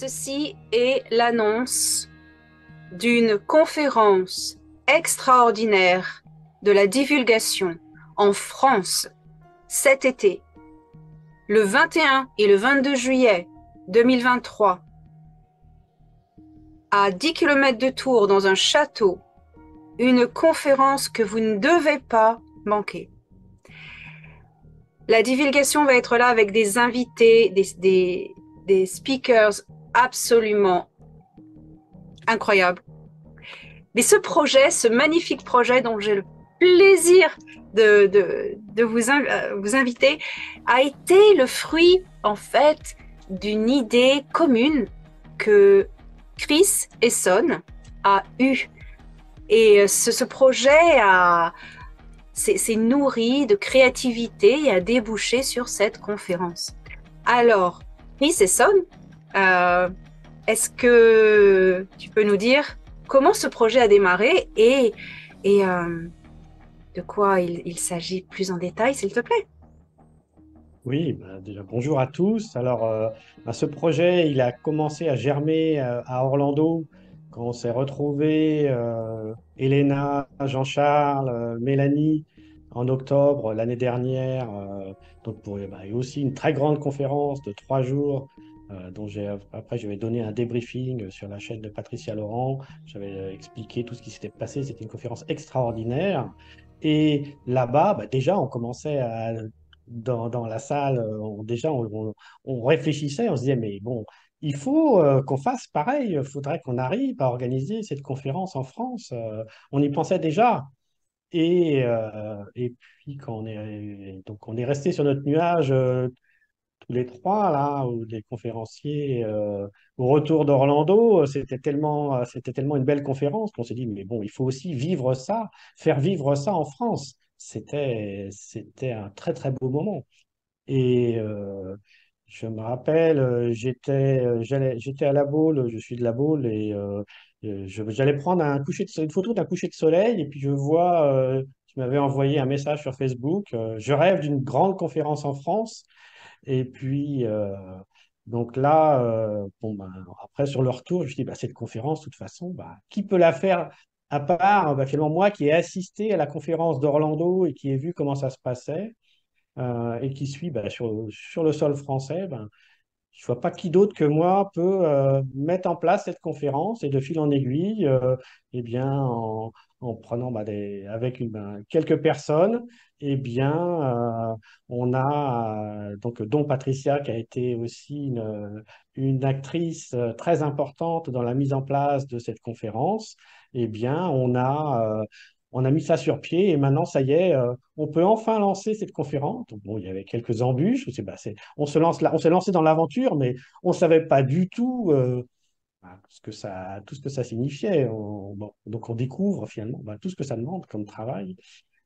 Ceci est l'annonce d'une conférence extraordinaire de la divulgation en France cet été, le 21 et le 22 juillet 2023, à 10 km de Tours, dans un château, une conférence que vous ne devez pas manquer. La divulgation va être là avec des invités, des speakers absolument incroyables. Mais ce projet, ce magnifique projet dont j'ai le plaisir de vous inviter, a été le fruit, en fait, d'une idée commune que Chris Esson a eue. Et ce projet s'est nourri de créativité et a débouché sur cette conférence. Alors, Chris Esson, euh, est-ce que tu peux nous dire comment ce projet a démarré et de quoi il s'agit plus en détail, s'il te plaît? Oui, déjà bonjour à tous. Alors, ce projet, il a commencé à germer à Orlando quand on s'est retrouvés, Elena, Jean-Charles, Mélanie, en octobre l'année dernière. Donc, pour et aussi une très grande conférence de 3 jours, dont après, je vais donner un débriefing sur la chaîne de Patricia Laurent. J'avais expliqué tout ce qui s'était passé. C'était une conférence extraordinaire. Et là-bas, déjà, on commençait dans la salle, on réfléchissait, on se disait, mais bon, il faut qu'on fasse pareil, il faudrait qu'on arrive à organiser cette conférence en France. On y pensait déjà. Et puis, donc on est resté sur notre nuage tous les trois, là, où les conférenciers, au retour d'Orlando, c'était tellement une belle conférence qu'on s'est dit, mais bon, il faut aussi vivre ça, faire vivre ça en France. C'était un très, très beau moment. Et je me rappelle, j'étais à La Baule, je suis de La Baule, et j'allais prendre une photo d'un coucher de soleil, et puis je vois, tu m'avais envoyé un message sur Facebook, je rêve d'une grande conférence en France. Et puis, donc là, après, sur le retour, je me suis dit, cette conférence, de toute façon, qui peut la faire à part, finalement, moi qui ai assisté à la conférence d'Orlando et qui ai vu comment ça se passait et qui suis sur le sol français, je ne vois pas qui d'autre que moi peut mettre en place cette conférence et de fil en aiguille, eh bien, en prenant avec quelques personnes, eh bien, on a donc dont Patricia qui a été aussi une actrice très importante dans la mise en place de cette conférence, eh bien, on a mis ça sur pied et maintenant, ça y est, on peut enfin lancer cette conférence. Donc, bon, il y avait quelques embûches. On s'est lancé dans l'aventure, mais on ne savait pas du tout tout ce que ça signifiait. Donc on découvre finalement tout ce que ça demande comme travail.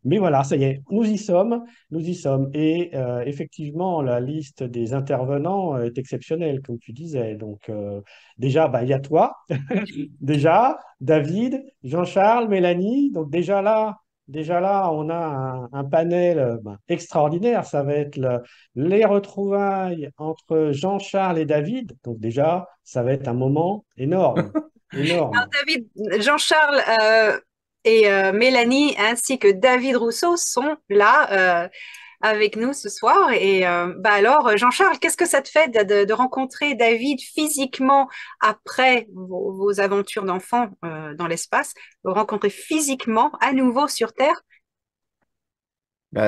Mais voilà, ça y est, nous y sommes, nous y sommes. Et effectivement, la liste des intervenants est exceptionnelle, comme tu disais. Donc déjà, il y a toi, déjà, David, Jean-Charles, Mélanie. Donc déjà là, on a un panel extraordinaire. Ça va être les retrouvailles entre Jean-Charles et David. Donc déjà, ça va être un moment énorme, Alors, énorme. David, Jean-Charles et Mélanie ainsi que David Rousseau sont là avec nous ce soir. Et Jean-Charles, qu'est-ce que ça te fait de rencontrer David physiquement après vos aventures d'enfant dans l'espace, de rencontrer physiquement à nouveau sur Terre?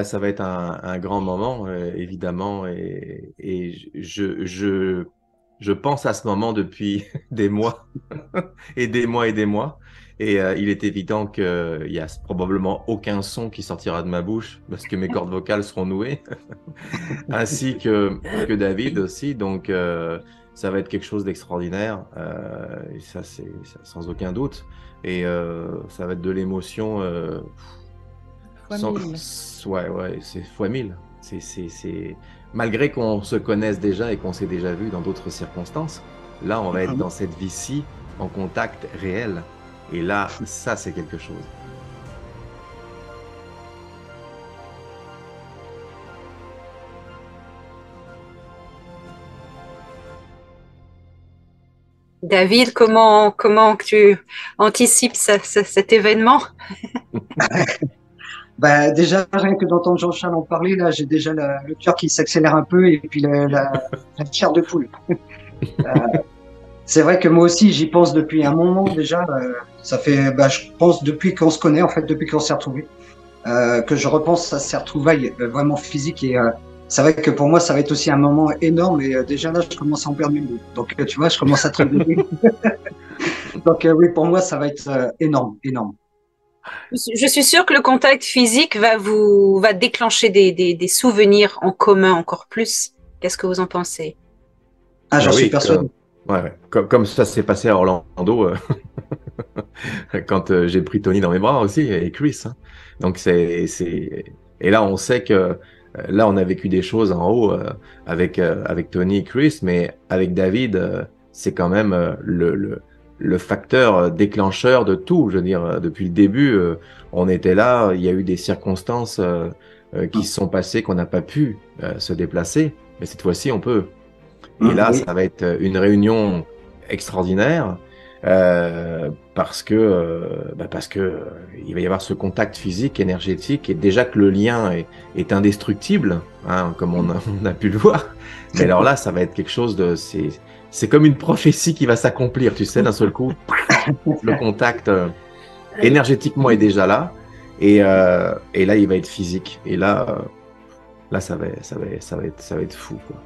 Ça va être un grand moment, évidemment, et je pense à ce moment depuis des mois et des mois et des mois. Et il est évident qu'il y a probablement aucun son qui sortira de ma bouche parce que mes cordes vocales seront nouées, ainsi que David aussi. Donc, ça va être quelque chose d'extraordinaire, et ça, sans aucun doute. Et ça va être de l'émotion. Fois 1000. Ouais, ouais, c'est fois 1000. Malgré qu'on se connaisse déjà et qu'on s'est déjà vu dans d'autres circonstances, là, on va être dans cette vie-ci en contact réel. Et là, ça, c'est quelque chose. David, comment tu anticipes cet événement? Bah, déjà, rien que d'entendre Jean-Charles en parler, là, j'ai déjà le cœur qui s'accélère un peu et puis la chair de poule. C'est vrai que moi aussi, j'y pense depuis un moment déjà. Ça fait, bah, je pense depuis qu'on se connaît, en fait, depuis qu'on s'est retrouvés, que je repense à ces retrouvailles vraiment physiques. Et c'est vrai que pour moi, ça va être aussi un moment énorme. Et déjà là, je commence à en perdre mes mots. Donc, tu vois, je commence à tripoter. Donc, oui, pour moi, ça va être énorme, énorme. Je suis sûre que le contact physique va déclencher des souvenirs en commun encore plus. Qu'est-ce que vous en pensez? Ah, Bah j'en suis oui, persuadé. ouais. Comme ça s'est passé à Orlando quand j'ai pris Tony dans mes bras aussi et Chris. Hein. Donc et là on sait que là on a vécu des choses en haut avec Tony et Chris, mais avec David c'est quand même le facteur déclencheur de tout. Je veux dire depuis le début on était là, il y a eu des circonstances qui se sont passées qu'on n'a pas pu se déplacer, mais cette fois-ci on peut. Et là, Oui. ça va être une réunion extraordinaire parce que il va y avoir ce contact physique, énergétique, et déjà que le lien est indestructible, hein, comme on a pu le voir. Mais alors là, ça va être quelque chose de, c'est comme une prophétie qui va s'accomplir, tu sais, d'un seul coup, le contact énergétiquement est déjà là, et là, il va être physique. Et là, ça va être fou, quoi.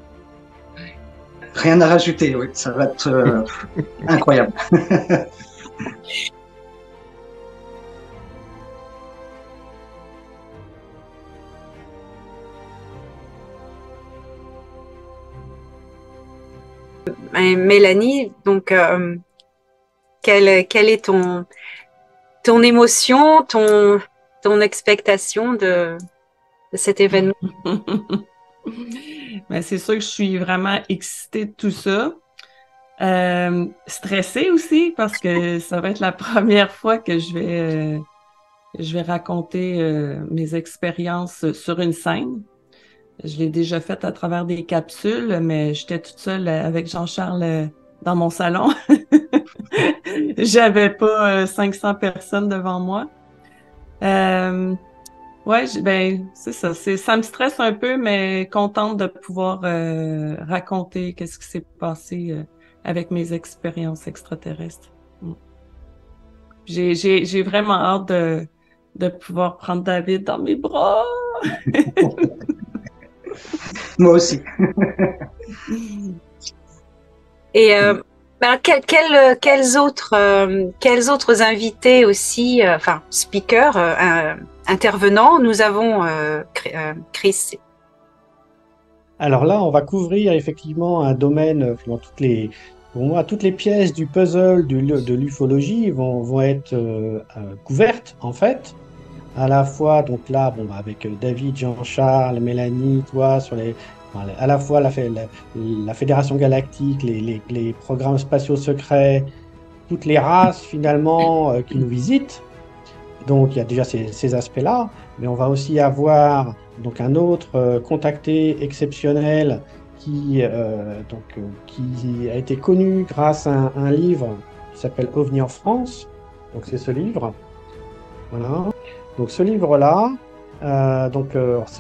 Rien à rajouter, oui. Ça va être incroyable. Mélanie, donc, quelle est ton émotion, ton expectation de cet événement? Ben, c'est sûr que je suis vraiment excitée de tout ça. Stressée aussi parce que ça va être la première fois que je vais raconter mes expériences sur une scène. Je l'ai déjà fait à travers des capsules, mais j'étais toute seule avec Jean-Charles dans mon salon. J'avais pas 500 personnes devant moi. Ouais, ben c'est ça. Ça me stresse un peu, mais contente de pouvoir raconter qu'est-ce qui s'est passé avec mes expériences extraterrestres. Mm. J'ai vraiment hâte de pouvoir prendre David dans mes bras. Moi aussi. Et ben, quels autres invités aussi, enfin speakers, intervenants, nous avons, Chris? Alors là, on va couvrir effectivement un domaine dans pour moi, toutes les pièces du puzzle de l'ufologie vont être couvertes en fait. À la fois, donc là, bon, avec David, Jean-Charles, Mélanie, toi, à la fois la Fédération Galactique, les programmes spatiaux secrets, toutes les races finalement qui nous visitent. Donc il y a déjà ces aspects-là, mais on va aussi avoir donc un autre contacté exceptionnel qui a été connu grâce à un livre qui s'appelle OVNI en France. Donc c'est ce livre. Voilà. Donc ce livre-là,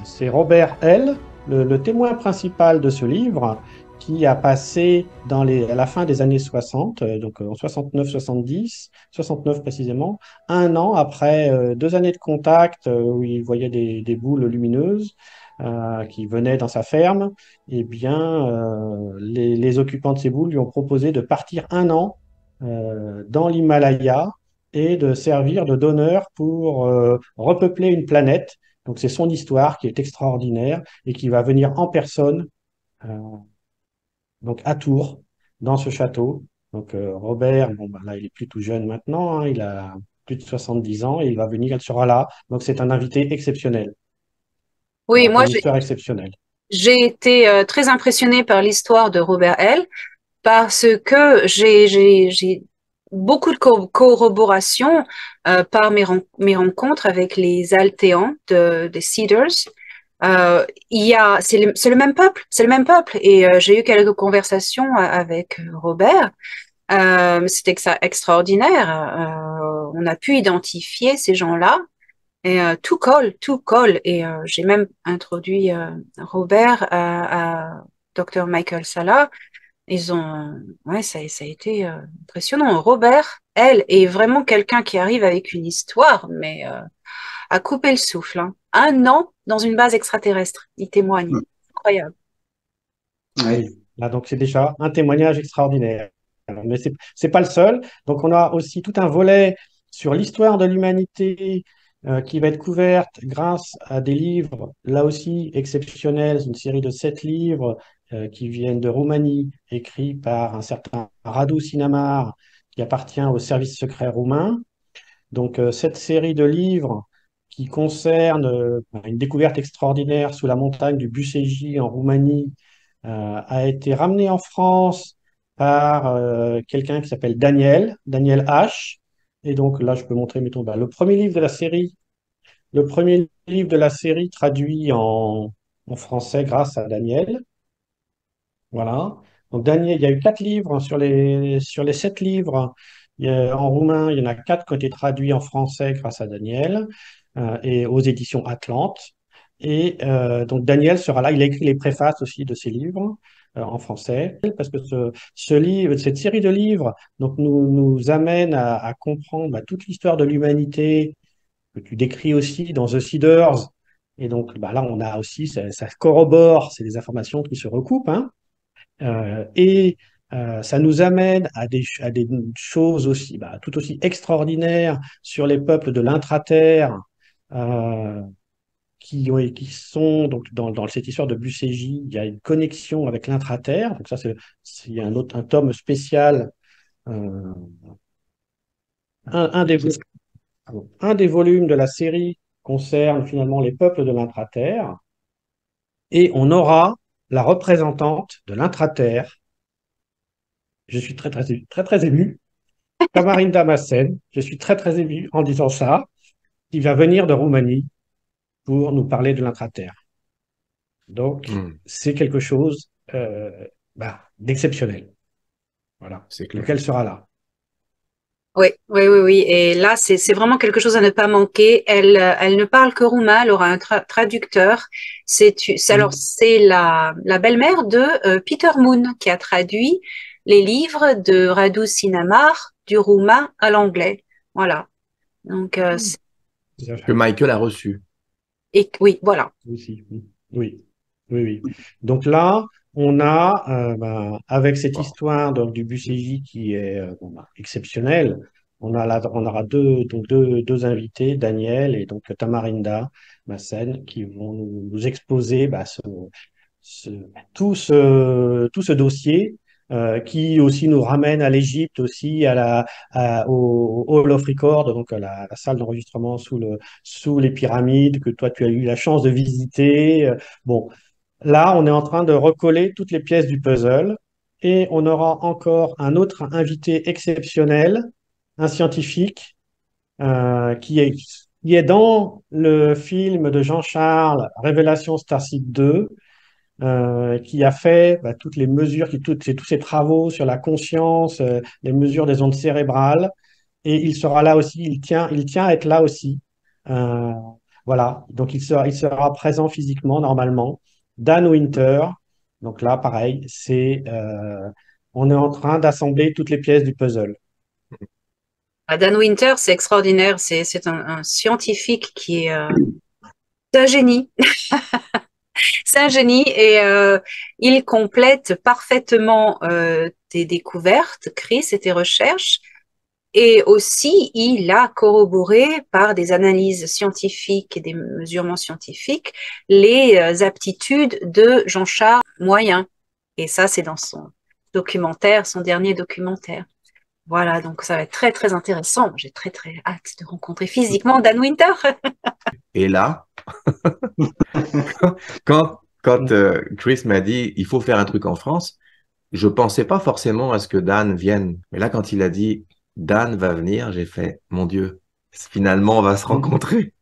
c'est Robert L., le témoin principal de ce livre, qui a passé à la fin des années 60, donc en 69-70, 69 précisément, un an après 2 années de contact où il voyait des boules lumineuses qui venaient dans sa ferme, eh bien, les occupants de ces boules lui ont proposé de partir un an dans l'Himalaya et de servir de donneur pour repeupler une planète. Donc c'est son histoire qui est extraordinaire et qui va venir en personne euh, donc à Tours, dans ce château. Donc Robert, bon, bah, là il est plus tout jeune maintenant, hein, il a plus de 70 ans et il va venir, il sera là. Donc c'est un invité exceptionnel, Oui, un moi fournisseur exceptionnel. j'ai été très impressionnée par l'histoire de Robert L. parce que j'ai beaucoup de corroboration par mes rencontres avec les Altéans des Cedars. C'est le même peuple, c'est le même peuple. Et j'ai eu quelques conversations avec Robert. C'était extraordinaire. On a pu identifier ces gens-là et tout colle. Et j'ai même introduit Robert à Dr. Michael Salla. Ils ont, ouais, ça a été impressionnant. Robert, elle, est vraiment quelqu'un qui arrive avec une histoire, mais à couper le souffle. Hein. 1 an dans une base extraterrestre, il témoigne. Incroyable. Oui. Là, donc, c'est déjà un témoignage extraordinaire. Mais c'est pas le seul. Donc, on a aussi tout un volet sur l'histoire de l'humanité qui va être couverte grâce à des livres, là aussi exceptionnels, une série de 7 livres qui viennent de Roumanie, écrits par un certain Radu Sinamar, qui appartient au service secret roumain. Donc, cette série de livres qui concerne une découverte extraordinaire sous la montagne du Bucégi en Roumanie a été ramenée en France par quelqu'un qui s'appelle Daniel H. Et donc là, je peux montrer, mettons, le premier livre de la série, traduit en français grâce à Daniel. Voilà. Donc, Daniel, il y a eu 4 livres sur les 7 livres. En roumain, il y en a 4 qui ont été traduits en français grâce à Daniel et aux éditions Atlante. Et donc, Daniel sera là. Il a écrit les préfaces aussi de ces livres en français. Parce que ce livre, cette série de livres donc, nous amène à comprendre toute l'histoire de l'humanité que tu décris aussi dans The Seeders. Et donc, là, on a aussi, ça corrobore, c'est des informations qui se recoupent, hein. Et ça nous amène à des choses aussi, tout aussi extraordinaires sur les peuples de l'intra-terre euh, qui sont donc dans cette histoire de Bucégi. Il y a une connexion avec l'intra-terre. Donc ça, c'est un tome spécial, euh, un, un des, un des volumes de la série concerne finalement les peuples de l'intra-terre. Et on aura la représentante de l'intra-terre. Je suis très, très, très, très ému. Tamarinda Massen, je suis très, très ému en disant ça, qui va venir de Roumanie pour nous parler de l'intra-terre. Donc, c'est quelque chose d'exceptionnel. Voilà. C'est clair. Donc, elle sera là. Oui, oui, oui, oui. Et là, c'est vraiment quelque chose à ne pas manquer. Elle ne parle que roumain. Elle aura un traducteur. Alors, c'est la belle-mère de Peter Moon qui a traduit les livres de Radu Sinamar du roumain à l'anglais. Voilà. Donc, Que Michael a reçu. et oui, voilà. Oui, oui, oui, oui. Donc là, on a, avec cette histoire donc, du Bucégi qui est exceptionnelle, on aura deux invités, Daniel et donc Tamarinda Massen, qui vont nous exposer ce- tout ce dossier qui aussi nous ramène à l'Égypte, aussi au Hall of Record, donc à la salle d'enregistrement sous les pyramides que toi tu as eu la chance de visiter. Bon, là on est en train de recoller toutes les pièces du puzzle et on aura encore un autre invité exceptionnel, un scientifique qui est dans le film de Jean-Charles Révélation Starship 2 qui a fait toutes les mesures, tous ces travaux sur la conscience, les mesures des ondes cérébrales, et il sera là aussi, il tient à être là aussi. Euh, voilà, donc il sera présent physiquement normalement. Dan Winter, donc là pareil, on est en train d'assembler toutes les pièces du puzzle. Dan Winter, c'est extraordinaire. C'est un scientifique qui est un génie. C'est un génie et il complète parfaitement tes découvertes, Chris, et tes recherches. Et aussi, il a corroboré par des analyses scientifiques et des mesurements scientifiques les aptitudes de Jean-Charles Moyen. Et ça, c'est dans son documentaire, son dernier documentaire. Voilà, donc ça va être très, très intéressant. J'ai très, très hâte de rencontrer physiquement Dan Winter. Et là, quand Chris m'a dit il faut faire un truc en France, je pensais pas forcément à ce que Dan vienne. Mais là, quand il a dit Dan va venir, j'ai fait mon Dieu, finalement on va se rencontrer,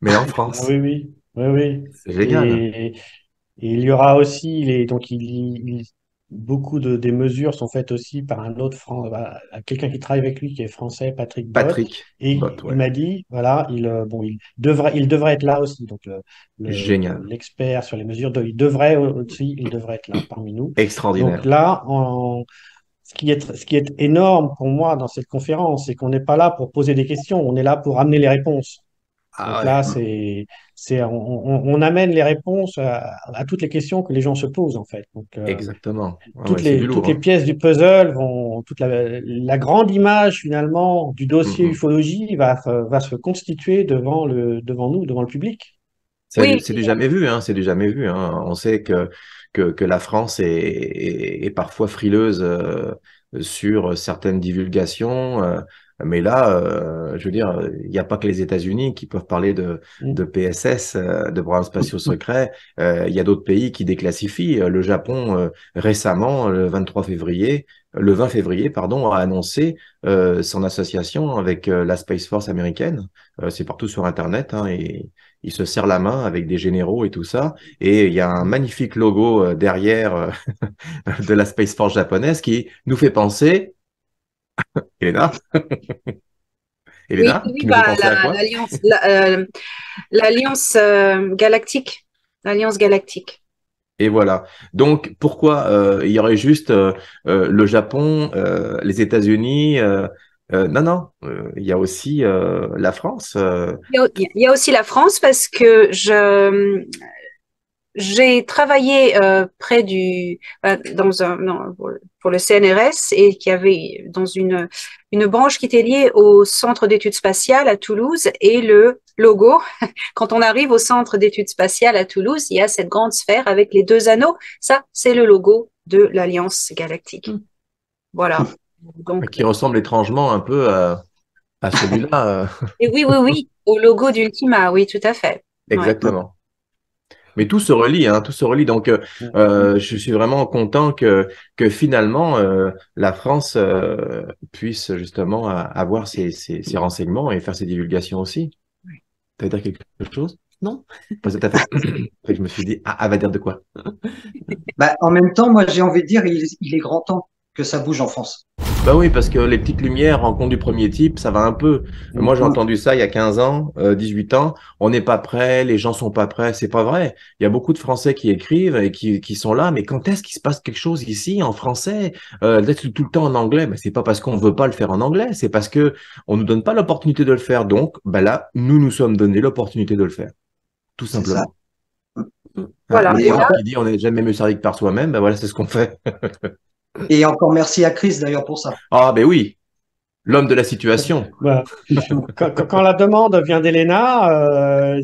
mais en France. Oui, oui, oui, oui. C'est génial. Et il y aura aussi, beaucoup des mesures sont faites aussi par un autre quelqu'un qui travaille avec lui qui est français, Patrick Bott. Patrick Et Bott, il ouais. m'a dit, voilà, il devrait être là aussi. Donc, Génial. l'expert sur les mesures, il devrait être là parmi nous. Donc Extraordinaire. là, ce qui est énorme pour moi dans cette conférence, c'est qu'on n'est pas là pour poser des questions, on est là pour amener les réponses. Ah Donc ouais. là, on amène les réponses à toutes les questions que les gens se posent, en fait. Donc, Exactement. Ah ouais, c'est du toutes lourd, les hein. pièces du puzzle toute la grande image, finalement, du dossier Mhm. ufologie va se constituer devant nous, devant le public. Oui, C'est du jamais vu, hein. C'est du jamais vu, hein. On sait que la France est parfois frileuse sur certaines divulgations. Mais là, je veux dire, il n'y a pas que les États-Unis qui peuvent parler de PSS, de programmes spatiaux secrets. Il y a d'autres pays qui déclassifient. Le Japon, récemment, le 20 février, pardon, a annoncé son association avec la Space Force américaine. C'est partout sur Internet, hein, et il se serre la main avec des généraux et tout ça. Et il y a un magnifique logo derrière de la Space Force japonaise qui nous fait penser, Elena, oui, Elena, oui, qui nous fait penser à quoi? l'alliance galactique. L'alliance galactique. Et voilà. Donc, pourquoi il y aurait juste le Japon, les États-Unis non, non, il y a aussi la France. Il y a aussi la France parce que j'ai travaillé près pour le CNRS et qui avait dans une branche qui était liée au Centre d'études spatiales à Toulouse, et le logo, quand on arrive au Centre d'études spatiales à Toulouse, il y a cette grande sphère avec les deux anneaux. Ça, c'est le logo de l'Alliance galactique. Voilà. Donc, Qui ressemble étrangement un peu à celui-là. et oui, oui, oui, au logo d'Ultima, oui, tout à fait. Ouais. Exactement. Mais tout se relie, hein, tout se relie. Donc, je suis vraiment content que finalement la France puisse justement avoir ces renseignements et faire ses divulgations aussi. Tu vas dire quelque chose? Non? Parce que t'as fait... Après, je me suis dit, elle va dire de quoi? Bah, en même temps, moi, j'ai envie de dire, il est grand temps que ça bouge en France. Bah oui, parce que les petites lumières rencontre du premier type, ça va un peu. Moi, j'ai entendu ça il y a 15 ans, 18 ans. On n'est pas prêt, les gens sont pas prêts. C'est pas vrai. Il y a beaucoup de Français qui écrivent et qui sont là. Mais quand est-ce qu'il se passe quelque chose ici en français? D'être tout le temps en anglais. Ben, c'est pas parce qu'on veut pas le faire en anglais. C'est parce que on nous donne pas l'opportunité de le faire. Donc, ben là, nous sommes donné l'opportunité de le faire. Tout C'est simplement. Voilà. Le proverbe qui dit on n'est jamais mieux servi que par soi-même. Ben voilà, c'est ce qu'on fait. Et encore merci à Chris d'ailleurs pour ça. Ah, ben oui. L'homme de la situation. Voilà. Quand la demande vient d'Elena,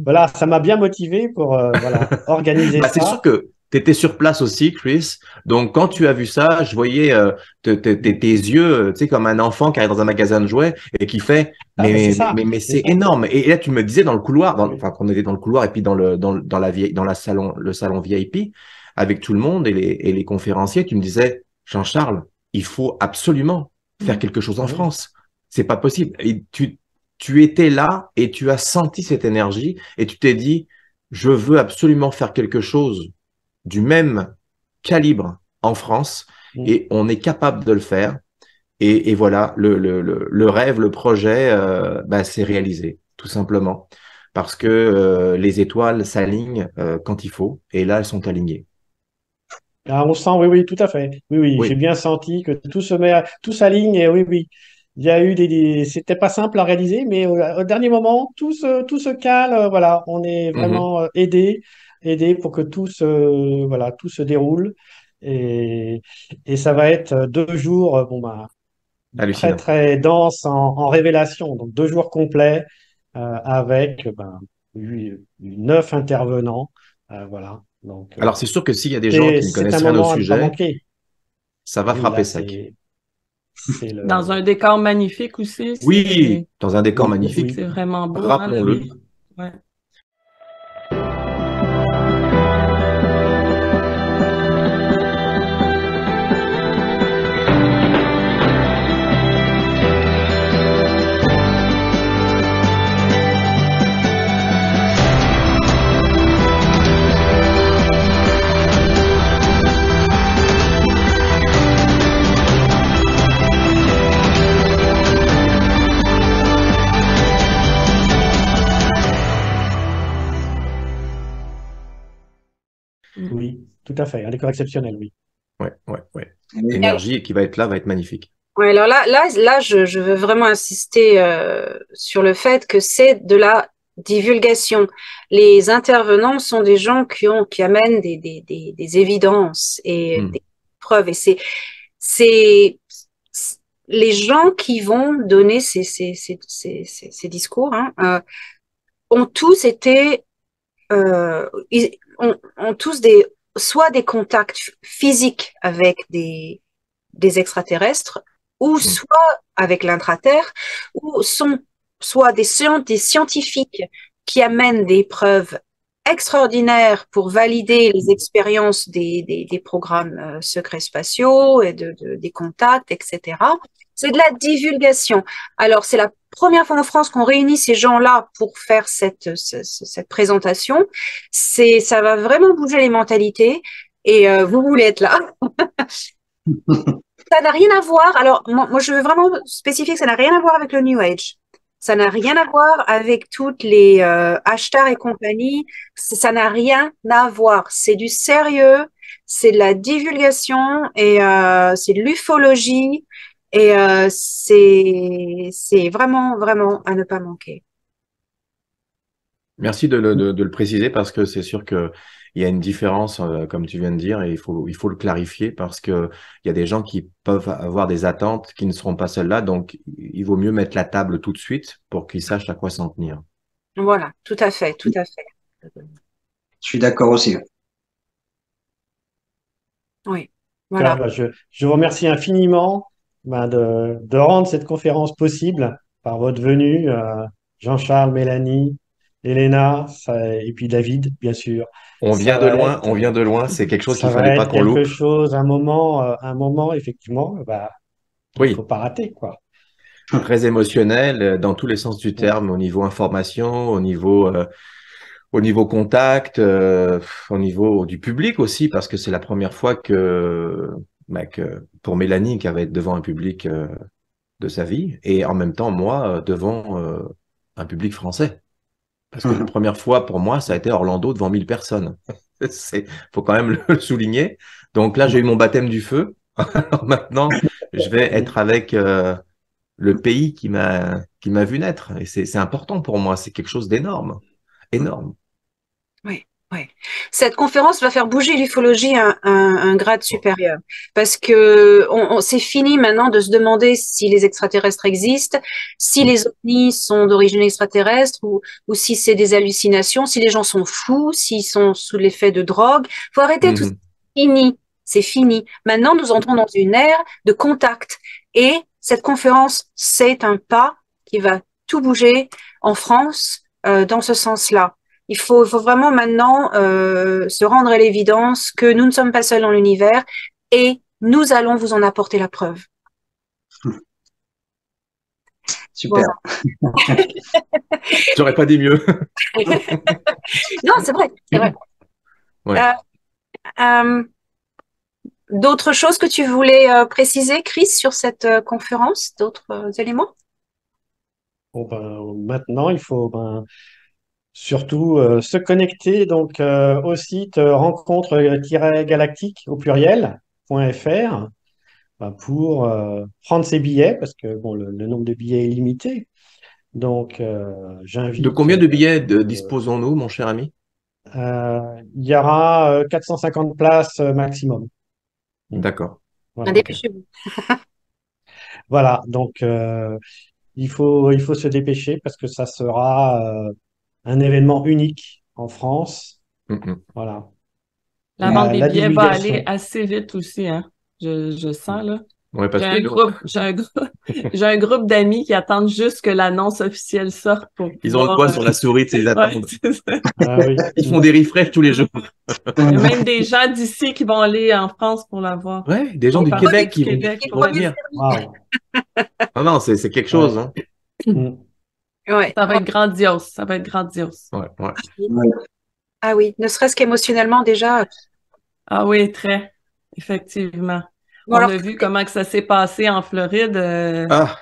voilà, ça m'a bien motivé pour voilà, organiser C'est ça. sûr que tu étais sur place aussi, Chris. Donc, quand tu as vu ça, je voyais tes yeux, tu sais, comme un enfant qui arrive dans un magasin de jouets et qui fait mais c'est énorme. Et là, tu me disais dans le couloir, enfin, qu'on était dans le couloir et puis dans le salon VIP avec tout le monde et les conférenciers, tu me disais, Jean-Charles, il faut absolument faire quelque chose en France. C'est pas possible. Et tu étais là et tu as senti cette énergie et tu t'es dit, je veux absolument faire quelque chose du même calibre en France et on est capable de le faire. Et voilà, le rêve, le projet, c'est réalisé, tout simplement. Parce que les étoiles s'alignent quand il faut et là, elles sont alignées. Ah, on sent, oui, oui, tout à fait. Oui, Oui. J'ai bien senti que tout s'aligne et oui. Il y a eu c'était pas simple à réaliser, mais au dernier moment, tout se cale. Voilà, on est vraiment aidé pour que tout se déroule. Et ça va être 2 jours, très, Hallucinant. très dense en révélation. Donc 2 jours complets avec 9 intervenants. Voilà. Donc, Alors, c'est sûr que s'il y a des gens qui ne connaissent rien au sujet, ça va frapper sec. Dans un décor magnifique aussi. Oui, dans un décor magnifique. C'est vraiment beau. Rappelons-le. Ouais. Oui, tout à fait. Un décor exceptionnel, oui. Ouais, ouais, ouais. Et- L'énergie qui va être là va être magnifique. Ouais, alors là, je veux vraiment insister sur le fait que c'est de la divulgation. Les intervenants sont des gens qui amènent des évidences et Hmm. des preuves. Et c'est les gens qui vont donner ces discours, hein, ont tous été, ont tous soit des contacts physiques avec des extraterrestres, ou Hmm. soit avec l'intraterre, ou sont soit des scientifiques qui amènent des preuves extraordinaires pour valider les expériences des programmes secrets spatiaux et des contacts, etc. C'est de la divulgation. Alors, c'est la première fois en France qu'on réunit ces gens-là pour faire cette présentation. Ça va vraiment bouger les mentalités et vous voulez être là. Ça n'a rien à voir. Alors, moi, je veux vraiment spécifier que ça n'a rien à voir avec le New Age. Ça n'a rien à voir avec toutes les hashtags et compagnie. Ça n'a rien à voir. C'est du sérieux, c'est de la divulgation et c'est de l'ufologie et c'est vraiment, vraiment à ne pas manquer. Merci de le préciser parce que c'est sûr que il y a une différence, comme tu viens de dire, et il faut le clarifier parce que il y a des gens qui peuvent avoir des attentes qui ne seront pas celles-là. Donc, il vaut mieux mettre la table tout de suite pour qu'ils sachent à quoi s'en tenir. Voilà, tout à fait, tout à fait. Je suis d'accord aussi. Oui, En tout cas, voilà. je vous remercie infiniment de rendre cette conférence possible par votre venue, Jean-Charles, Mélanie, Elena, et puis David, bien sûr. Ça va être, On vient de loin. C'est quelque chose ça qu'il va fallait pas être qu'on quelque loupe. chose, un moment, effectivement, bah, il faut Oui, pas rater, quoi. très émotionnel dans tous les sens du terme, au niveau information, au niveau contact, au niveau du public aussi, parce que c'est la première fois que pour Mélanie qui va être devant un public de sa vie, et en même temps moi devant un public français. Parce que la première fois pour moi, ça a été Orlando devant 1000 personnes. Faut quand même le souligner. Donc là, j'ai eu mon baptême du feu. Alors maintenant, je vais être avec le pays qui m'a vu naître. Et c'est important pour moi. C'est quelque chose d'énorme, énorme. Oui, oui. Cette conférence va faire bouger l'ufologie à un grade supérieur. Parce que c'est fini maintenant de se demander si les extraterrestres existent, si les ovnis sont d'origine extraterrestre ou si c'est des hallucinations, si les gens sont fous, s'ils sont sous l'effet de drogue. Faut arrêter tout ça. Mhm. Fini. C'est fini. Maintenant, nous entrons dans une ère de contact. Et cette conférence, c'est un pas qui va tout bouger en France dans ce sens-là. Il faut vraiment maintenant se rendre à l'évidence que nous ne sommes pas seuls dans l'univers et nous allons vous en apporter la preuve. Super. Voilà. J'aurais pas dit mieux. Non, c'est vrai, c'est vrai. Ouais. D'autres choses que tu voulais préciser, Chris, sur cette conférence? D'autres éléments? Bon, maintenant, il faut surtout se connecter donc au site rencontre-galactique au pluriel.fr pour prendre ses billets parce que bon, le nombre de billets est limité. Donc, De j'invite. combien de billets disposons-nous, mon cher ami? Il y aura 450 places maximum. D'accord. Voilà. Dépêchez-vous. Voilà, donc il faut se dépêcher parce que ça sera un événement unique en France. Mhm. Voilà. La vente des La billets va aller divulgation. assez vite aussi, hein. Je sens, là. Ouais, parce J'ai que un groupe, j'ai un groupe d'amis qui attendent juste que l'annonce officielle sorte pour ils ont le pouvoir. doigt sur la souris, ils Ouais, attendent. c'est ça. Ah oui. Ils font des refreshs tous les jours. Il y a même des gens d'ici qui vont aller en France pour la voir. Ouais, des gens On du parle Québec du Québec, qui vont ouais. venir. Waouh. Non, non, c'est quelque Ouais. chose. Hein. Mm. Ouais. Ça va être grandiose. Ça va être grandiose. Ouais, ouais. Ouais. Ah oui, ne serait-ce qu'émotionnellement déjà. Ah oui, très. Effectivement. Bon, On alors, a vu comment que ça s'est passé en Floride. Ah,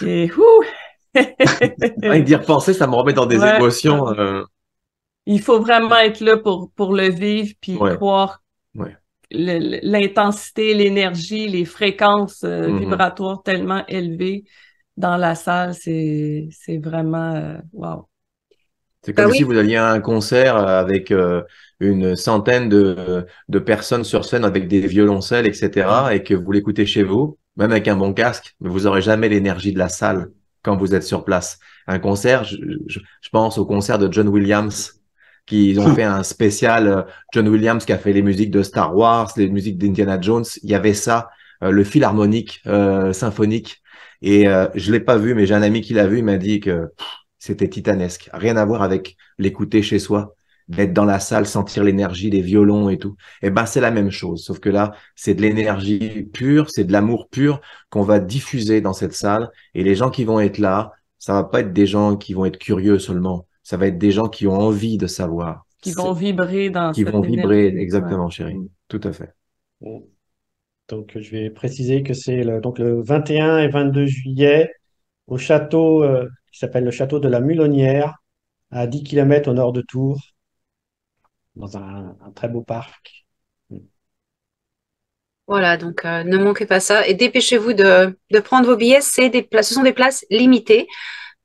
Et ouh! rien que d'y repenser, ça me remet dans des Ouais. émotions. Il faut vraiment être là pour le vivre puis Ouais, croire ouais. l'intensité, l'énergie, les fréquences Mhm. vibratoires tellement élevées dans la salle, c'est vraiment wow. C'est Bah comme si oui, vous alliez à un concert avec une centaine de personnes sur scène avec des violoncelles, etc., et que vous l'écoutez chez vous, même avec un bon casque, mais vous n'aurez jamais l'énergie de la salle quand vous êtes sur place. Un concert, je pense au concert de John Williams, qui ont fait un spécial, John Williams qui a fait les musiques de Star Wars, les musiques d'Indiana Jones, il y avait ça, le philharmonique symphonique, et je l'ai pas vu, mais j'ai un ami qui l'a vu, il m'a dit que c'était titanesque. Rien à voir avec l'écouter chez soi, d'être dans la salle, sentir l'énergie des violons et tout. Et ben, c'est la même chose. Sauf que là, c'est de l'énergie pure, c'est de l'amour pur qu'on va diffuser dans cette salle. Et les gens qui vont être là, ça va pas être des gens qui vont être curieux seulement. Ça va être des gens qui ont envie de savoir. Qui vont vibrer dans Qui cette vont vibrer, énergie. exactement, Ouais. chérie. Tout à fait. Bon. Donc, je vais préciser que c'est donc le 21 et 22 juillet au château qui s'appelle le château de la Mulonnière, à 10 km au nord de Tours, dans un très beau parc. voilà, donc ne manquez pas ça et dépêchez-vous de prendre vos billets. Ce sont des places limitées.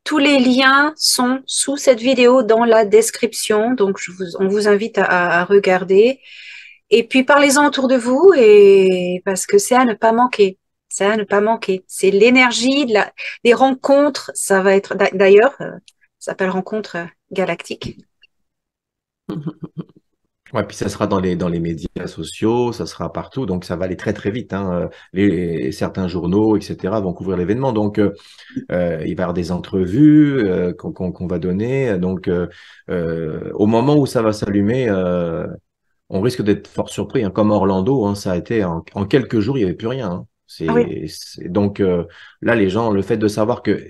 Tous les liens sont sous cette vidéo dans la description, donc on vous invite à regarder. Et puis parlez-en autour de vous et parce que c'est à ne pas manquer. C'est à ne pas manquer. C'est l'énergie des rencontres. Ça va être d'ailleurs, ça s'appelle rencontre galactique. Ouais, puis ça sera dans les médias sociaux, ça sera partout, donc ça va aller très très vite. Hein. Certains journaux, etc., vont couvrir l'événement. Donc, il va y avoir des entrevues qu'on va donner. Donc, au moment où ça va s'allumer, on risque d'être fort surpris. Hein. Comme Orlando, hein, ça a été en quelques jours, il n'y avait plus rien. Hein. Ah oui. Donc là, les gens, le fait de savoir que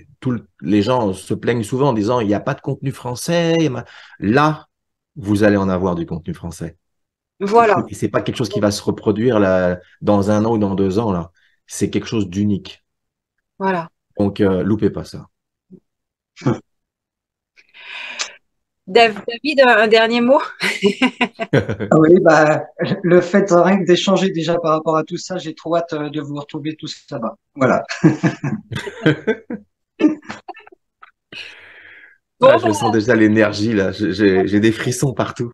les gens se plaignent souvent en disant il n'y a pas de contenu français. Là, vous allez en avoir du contenu français. Voilà, Et c'est pas quelque chose qui va se reproduire là, dans un an ou dans 2 ans. Là, c'est quelque chose d'unique. voilà. Donc, loupez pas ça. David, un dernier mot? Ah oui, bah, le fait rien que d'échanger déjà par rapport à tout ça, j'ai trop hâte de vous retrouver tous là-bas. Voilà. Ah, Bon, je sens déjà l'énergie là. J'ai des frissons partout.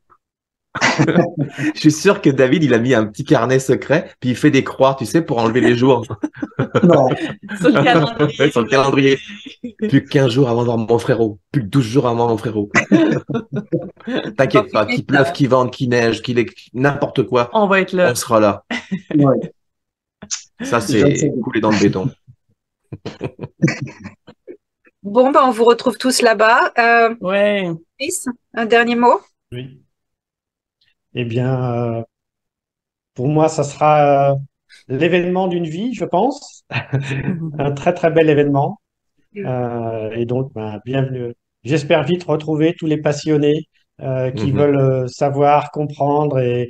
Je suis sûr que David, il a mis un petit carnet secret, puis il fait des croix, tu sais, pour enlever les jours. Non, Sur le calendrier. Sur le calendrier. Plus que 15 jours avant de voir mon frérot. Plus que 12 jours avant de voir mon frérot. T'inquiète pas, qu'il pleuve, qu'il vente, qu'il neige, n'importe quoi, On va être là. on sera là. ouais. Ça, Je le sais c'est bien. coulé dans le béton. bon, ben, on vous retrouve tous là-bas. Ouais. Chris, un dernier mot? Oui. Eh bien, pour moi, ça sera l'événement d'une vie, je pense. Un très, très bel événement. Et donc, ben, bienvenue. J'espère vite retrouver tous les passionnés qui Mhm. veulent savoir, comprendre et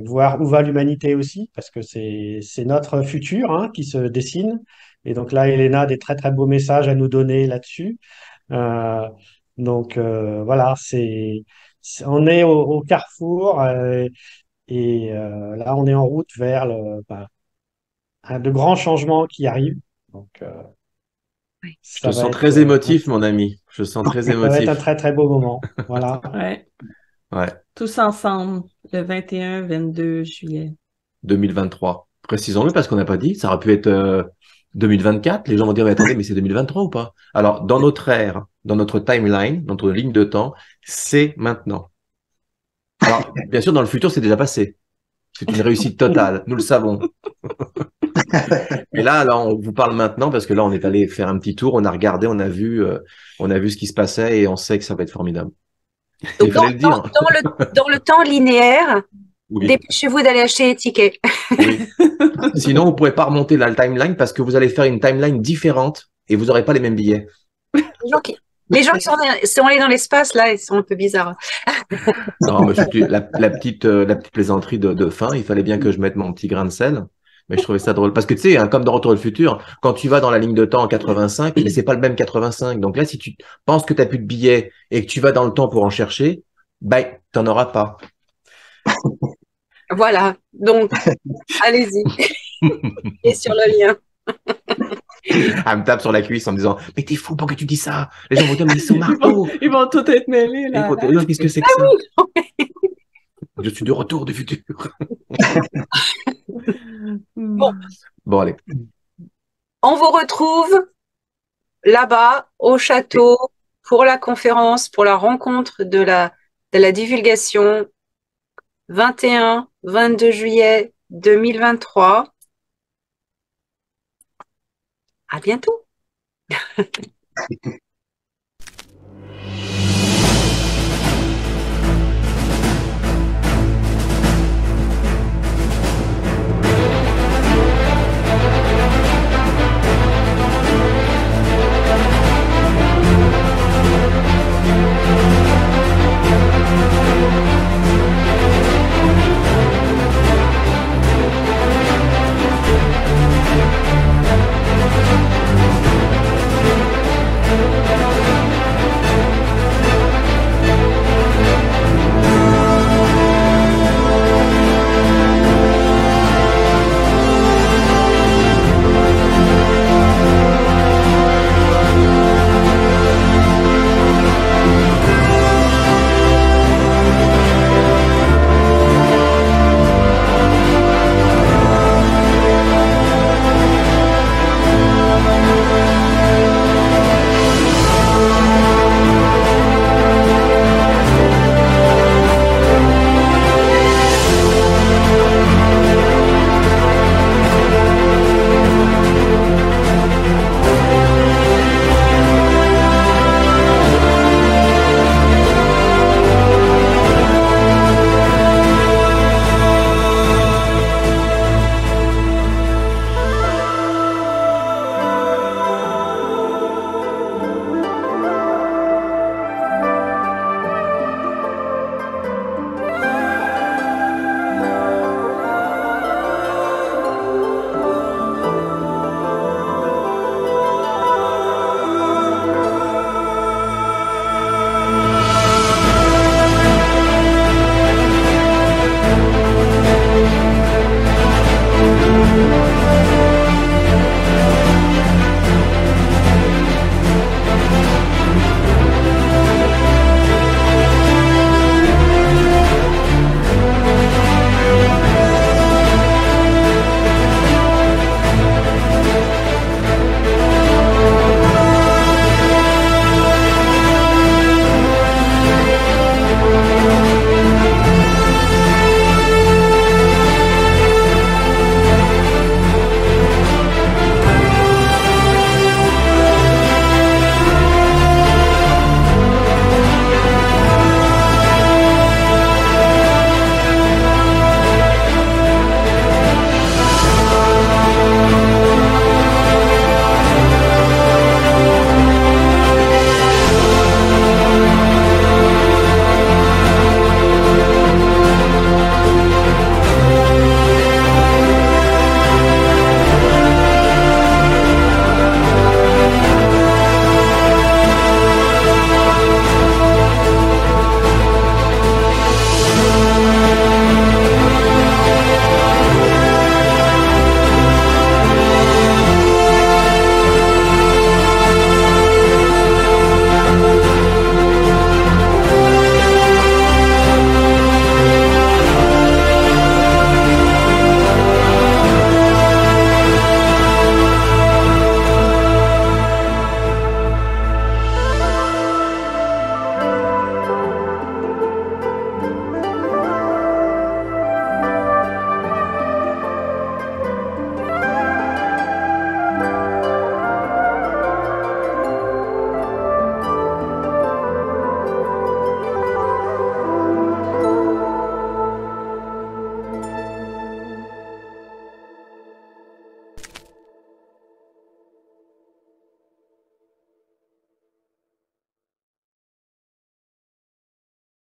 voir où va l'humanité aussi, parce que c'est notre futur hein, qui se dessine. Et donc là, Elena a des très, très beaux messages à nous donner là-dessus. Euh, voilà, on est au carrefour là, on est en route vers de grands changements qui arrivent. Donc, Oui. Je ça te va sens être très émotif, mon ami. Je sens très ça va être un émotif. très, très beau moment. Voilà. Ouais. Ouais, Tous ensemble, le 21-22 juillet. 2023. Précisons-le parce qu'on n'a pas dit. Ça aurait pu être 2024. Les gens vont dire, mais attendez, mais c'est 2023 ou pas? Alors, dans notre ère, dans notre timeline, dans notre ligne de temps, c'est maintenant. Alors, bien sûr, dans le futur, c'est déjà passé. C'est une réussite totale. Nous le savons. Et là, on vous parle maintenant parce que là, on est allé faire un petit tour, on a regardé, on a vu ce qui se passait et on sait que ça va être formidable. Donc, Il fallait le dire. dans le temps linéaire, Oui, dépêchez-vous d'aller acheter les tickets. oui. Sinon, vous pourrez pas remonter la timeline parce que vous allez faire une timeline différente et vous n'aurez pas les mêmes billets. Les gens qui sont allés dans l'espace, là, ils sont un peu bizarres. Non, mais c'était la petite plaisanterie de fin. Il fallait bien que je mette mon petit grain de sel. Mais je trouvais ça drôle. Parce que tu sais, hein, comme dans Retour vers le futur, quand tu vas dans la ligne de temps en 85, mais c'est pas le même 85. Donc là, si tu penses que tu n'as plus de billets et que tu vas dans le temps pour en chercher, Ben, t'en auras pas. Voilà, donc allez-y, et sur le lien. Elle me tape sur la cuisse en me disant, mais t'es fou, pourquoi tu dis ça? Les gens vont dire, mais ils sont Marco. Ils vont tous être mêlés, Et là. faut te dire, qu'est-ce que c'est que ça? Je suis de retour du futur. Bon. Bon, allez. On vous retrouve là-bas au château pour la conférence, pour la rencontre de la divulgation 21-22 juillet 2023. À bientôt.